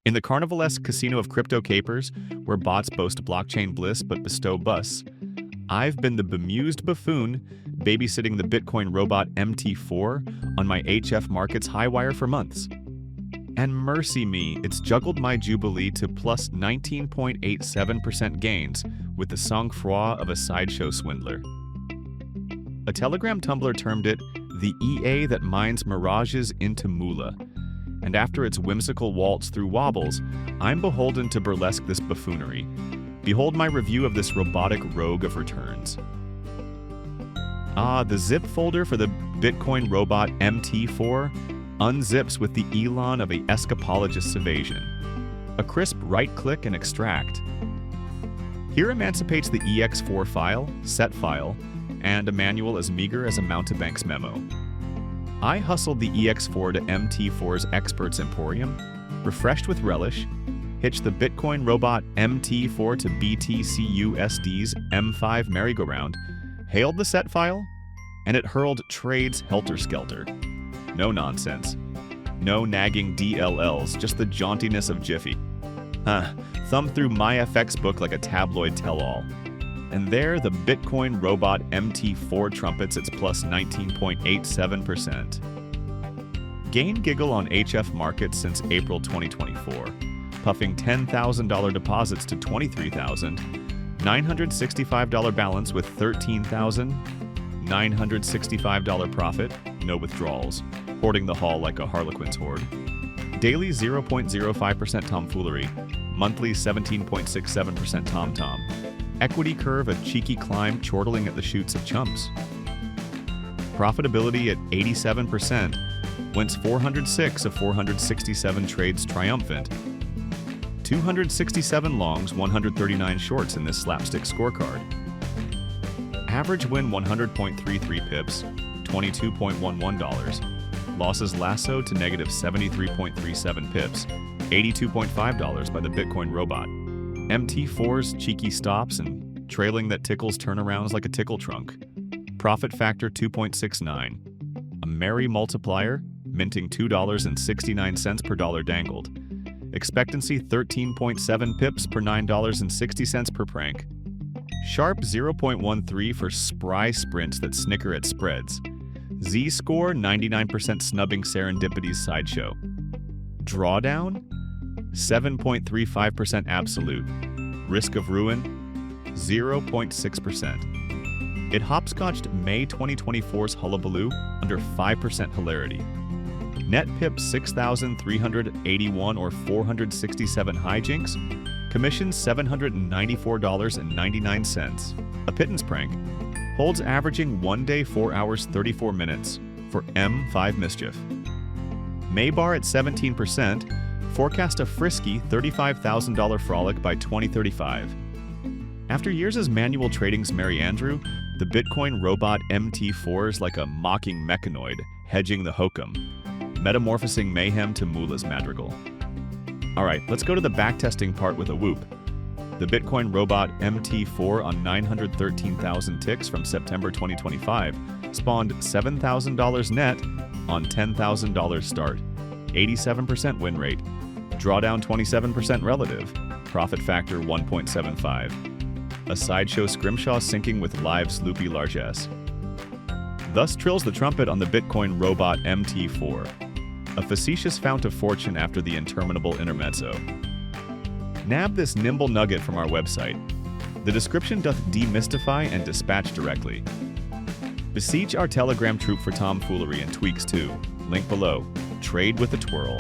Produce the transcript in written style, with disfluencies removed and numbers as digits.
In the carnivalesque casino of crypto capers, where bots boast blockchain bliss but bestow busts, I've been the bemused buffoon babysitting the Bitcoin Robot MT4 on my HF Markets high wire for months. And mercy me, it's juggled my jubilee to plus 19.87% gains with the sang-froid of a sideshow swindler. A Telegram Tumblr termed it the EA that mines mirages into Moolah. And after its whimsical waltz through wobbles, I'm beholden to burlesque this buffoonery. Behold my review of this robotic rogue of returns. The zip folder for the Bitcoin Robot MT4 unzips with the elan of a escapologist's evasion. A crisp right-click and extract. Here emancipates the EX4 file, set file, and a manual as meager as a mountebank's memo. I hustled the EX4 to MT4's experts emporium, refreshed with relish, hitched the Bitcoin Robot MT4 to BTCUSD's M5 merry-go-round, hailed the set file, and it hurled trades helter-skelter. No nonsense. No nagging DLLs, just the jauntiness of Jiffy. Thumb through MyFXBook like a tabloid tell-all. And there, the Bitcoin Robot MT4 trumpets its plus 19.87%. Gain giggle on HF Markets since April 2024, puffing $10,000 deposits to $23,000, $965 balance with $13,965 profit, no withdrawals, hoarding the hall like a harlequin's hoard. Daily 0.05% tomfoolery, monthly 17.67% tom-tom. Equity curve a cheeky climb chortling at the chutes of chumps. Profitability at 87%, whence 406 of 467 trades triumphant. 267 longs, 139 shorts in this slapstick scorecard. Average win 100.33 pips, $22.11. Losses lassoed to negative 73.37 pips, $82.5 by the Bitcoin Robot. MT4's cheeky stops and trailing that tickles turnarounds like a tickle trunk. Profit factor 2.69. A merry multiplier, minting $2.69 per dollar dangled. Expectancy 13.7 pips per $9.60 per prank. Sharp 0.13 for spry sprints that snicker at spreads. Z-score 99% snubbing serendipity's sideshow. Drawdown 7.35% absolute. Risk of ruin 0.6%. It hopscotched May 2024's hullabaloo under 5% hilarity. Net pip 6,381 or 467 high-jinks. Commission $794.99. A pittance prank. Holds averaging 1 day 4 hours 34 minutes for M5 mischief. Maybar at 17%. Forecast a frisky $35,000 frolic by 2035. After years as manual trading's Mary Andrew, the Bitcoin Robot MT4 is like a Mock-Mechanoid, hedging the hokum, metamorphosing mayhem to Moolah's Madrigal. Alright, let's go to the backtesting part with a whoop. The Bitcoin Robot MT4 on 913,000 ticks from September 2025 spawned $7,000 net on $10,000 start, 87% win rate, drawdown 27% relative, profit factor 1.75. A sideshow scrimshaw syncing with live's loopy largesse. Thus trills the trumpet on the Bitcoin Robot MT4. A facetious fount of fortune after the interminable intermezzo. Nab this nimble nugget from our website. The description doth demystify and dispatch directly. Beseech our Telegram troop for tomfoolery and tweaks too. Link below. Trade with a twirl.